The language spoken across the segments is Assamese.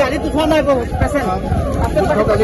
गाड़ी तूफान है बहुत पेशेंट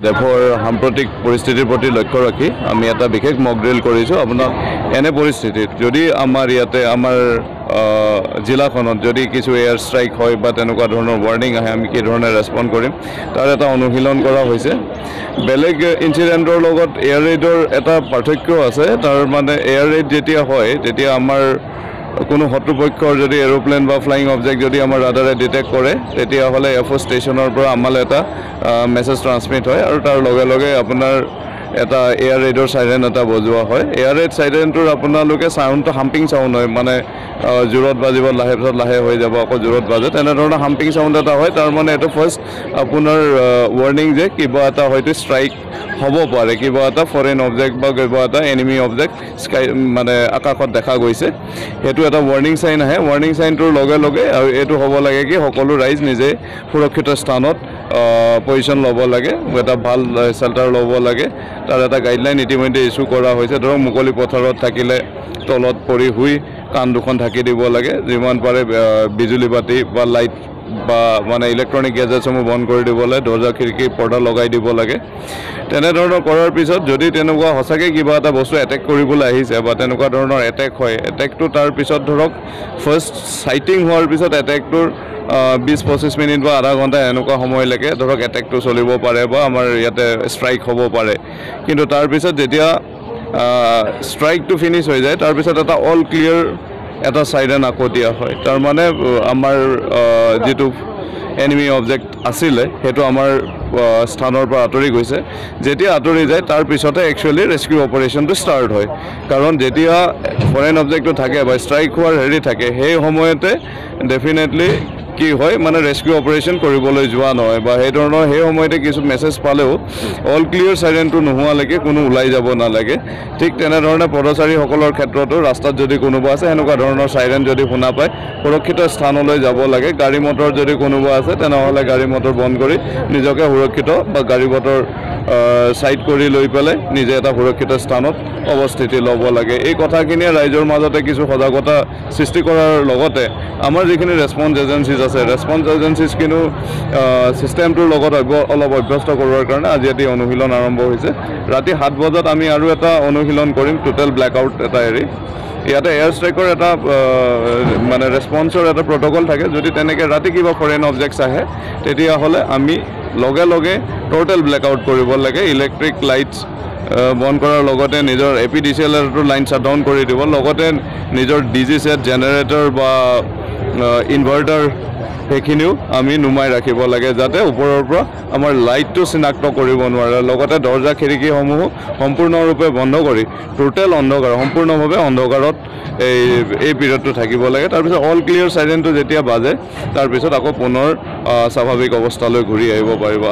দেশৰ সাম্প্ৰতিক পৰিস্থিতিৰ প্ৰতি লক্ষ্য ৰাখি আমি এটা বিশেষ মক ড্ৰিল কৰিছোঁ। আপোনাক এনে পৰিস্থিতিত যদি আমাৰ ইয়াতে আমাৰ জিলাখনত যদি কিছু এয়াৰ ষ্ট্ৰাইক হয় বা তেনেকুৱা ধৰণৰ ৱাৰ্নিং আহে আমি কি ধৰণে ৰেছপন্ড কৰিম তাৰ এটা অনুশীলন কৰা হৈছে। বেলেগ ইনচিডেণ্টৰ লগত এয়াৰ ৰেইডৰ এটা পাৰ্থক্য আছে। তাৰ মানে এয়াৰ ৰেইড যেতিয়া হয় তেতিয়া আমাৰ কোনো শত্ৰুপক্ষৰ যদি এৰোপ্লেন বা ফ্লাইং অবজেক্ট যদি আমাৰ ৰাডাৰে ডিটেক্ট কৰে তেতিয়াহ'লে এয়াৰফ'ৰ্চ ষ্টেচনৰ পৰা আমালৈ এটা মেছেজ ট্ৰান্সমিট হয় আৰু তাৰ লগে লগে আপোনাৰ এটা এয়াৰ ৰেইডৰ চাইৰেন এটা বজোৱা হয়। এয়াৰ ৰেইড চাইৰেনটোৰ আপোনালোকে চাউণ্ডটো হাম্পিং চাউণ্ড হয়, মানে জোৰত বাজিব লাহে পিছত লাহে হৈ যাব আকৌ জোৰত বাজে তেনেধৰণৰ হাম্পিং চাউণ্ড এটা হয়। তাৰ মানে এইটো ফাৰ্ষ্ট আপোনাৰ ৱাৰ্নিং যে কিবা এটা হয়তো ষ্ট্ৰাইক হ'ব পাৰে, কিবা এটা ফৰেইন অবজেক্ট বা কিবা এটা এনিমি অবজেক্ট স্কাই মানে আকাশত দেখা গৈছে, সেইটো এটা ৱাৰ্নিং চাইন আহে। ৱাৰ্নিং চাইনটোৰ লগে লগে আৰু এইটো হ'ব লাগে কি সকলো ৰাইজ নিজে সুৰক্ষিত স্থানত পজিশ্যন ল'ব লাগে, এটা ভাল চেল্টাৰ ল'ব লাগে। তাৰ এটা গাইডলাইন ইতিমধ্যে ইছ্যু কৰা হৈছে। ধৰক মুকলি পথাৰত থাকিলে তলত পৰি শুই কাণ দুখন ঢাকি দিব লাগে, যিমান পাৰে বিজুলী বাতি বা লাইট বা মানে ইলেক্ট্ৰনিক গেজেটসমূহ বন্ধ কৰি দিব লাগে, দৰ্জা খিৰিকী পৰ্দা লগাই দিব লাগে। তেনেধৰণৰ কৰাৰ পিছত যদি তেনেকুৱা সঁচাকৈ কিবা এটা বস্তু এটেক কৰিবলৈ আহিছে বা তেনেকুৱা ধৰণৰ এটেক হয়, এটেকটো তাৰ পিছত ধৰক ফাৰ্ষ্ট চাইটিং হোৱাৰ পিছত এটেকটোৰ 20-25 মিনিট বা আধা ঘণ্টা এনেকুৱা সময়লৈকে ধৰক এটেকটো চলিব পাৰে বা আমাৰ ইয়াতে ষ্ট্ৰাইক হ'ব পাৰে। কিন্তু তাৰপিছত যেতিয়া ষ্ট্ৰাইকটো ফিনিছ হৈ যায়, তাৰপিছত এটা অল ক্লিয়াৰ এটা চাইৰেন আকৌ দিয়া হয়। তাৰমানে আমাৰ যিটো এনিমি অবজেক্ট আছিলে সেইটো আমাৰ স্থানৰ পৰা আঁতৰি গৈছে। যেতিয়া আঁতৰি যায় তাৰপিছতে একচুৱেলি ৰেস্কিউ অপাৰেশ্যনটো ষ্টাৰ্ট হয়। কাৰণ যেতিয়া ফৰেন অবজেক্টটো থাকে বা ষ্ট্ৰাইক হোৱাৰ হেৰি থাকে, সেই সময়তে ডেফিনেটলি কি হয় মানে ৰেস্কিউ অপাৰেশ্যন কৰিবলৈ যোৱা নহয় বা সেই ধৰণৰ সেই সময়তে কিছু মেছেজ পালেও অল ক্লিয়াৰ চাইৰেনটো নোহোৱালৈকে কোনো ওলাই যাব নালাগে। ঠিক তেনেধৰণে পদচাৰীসকলৰ ক্ষেত্ৰতো ৰাস্তাত যদি কোনোবা আছে এনেকুৱা ধৰণৰ চাইৰেন যদি শুনা পায় সুৰক্ষিত স্থানলৈ যাব লাগে। গাড়ী মটৰ যদি কোনোবা আছে তেনেহ'লে গাড়ী মটৰ বন্ধ কৰি নিজকে সুৰক্ষিত বা গাড়ী মটৰ ছাইড কৰি লৈ পেলাই নিজে এটা সুৰক্ষিত স্থানত অৱস্থিতি ল'ব লাগে। এই কথাখিনিয়ে ৰাইজৰ মাজতে কিছু সজাগতা সৃষ্টি কৰাৰ লগতে আমাৰ যিখিনি ৰেছপন্স এজেঞ্চিজ আছে, ৰেছপন্স এজেঞ্চিজ কিন্তু ছিষ্টেমটোৰ লগত অলপ অভ্যস্ত কৰোৱাৰ কাৰণে আজি এটি অনুশীলন আৰম্ভ হৈছে। ৰাতি 7 বজাত আমি আৰু এটা অনুশীলন কৰিম, টোটেল ব্লেকআউট এটা এৰি। ইয়াতে এয়াৰ ষ্ট্ৰাইকৰ এটা মানে ৰেছপন্সৰ এটা প্ৰট'কল থাকে। যদি তেনেকৈ ৰাতি কিবা ফৰেন অবজেক্টছ আহে তেতিয়াহ'লে আমি লগে লগে টোটেল ব্লেকআউট কৰিব লাগে। ইলেক্ট্ৰিক লাইটছ বন্ধ কৰাৰ লগতে নিজৰ APDCLটো লাইন শ্বাটডাউন কৰি দিব, লগতে নিজৰ DG ছেট, জেনেৰেটৰ বা ইনভাৰ্টাৰ সেইখিনিও আমি নুমাই ৰাখিব লাগে যাতে ওপৰৰ পৰা আমাৰ লাইটটো চিনাক্ত কৰিব নোৱাৰে। লগতে দৰ্জা খিৰিকীসমূহো সম্পূৰ্ণৰূপে বন্ধ কৰি টোটেল অন্ধকাৰ, সম্পূৰ্ণভাৱে অন্ধকাৰত এই পিৰিয়ডটো থাকিব লাগে। তাৰপিছত অল ক্লিয়াৰ চাইৰেনটো যেতিয়া বাজে তাৰপিছত আকৌ পুনৰ স্বাভাৱিক অৱস্থালৈ ঘূৰি আহিব পাৰিব।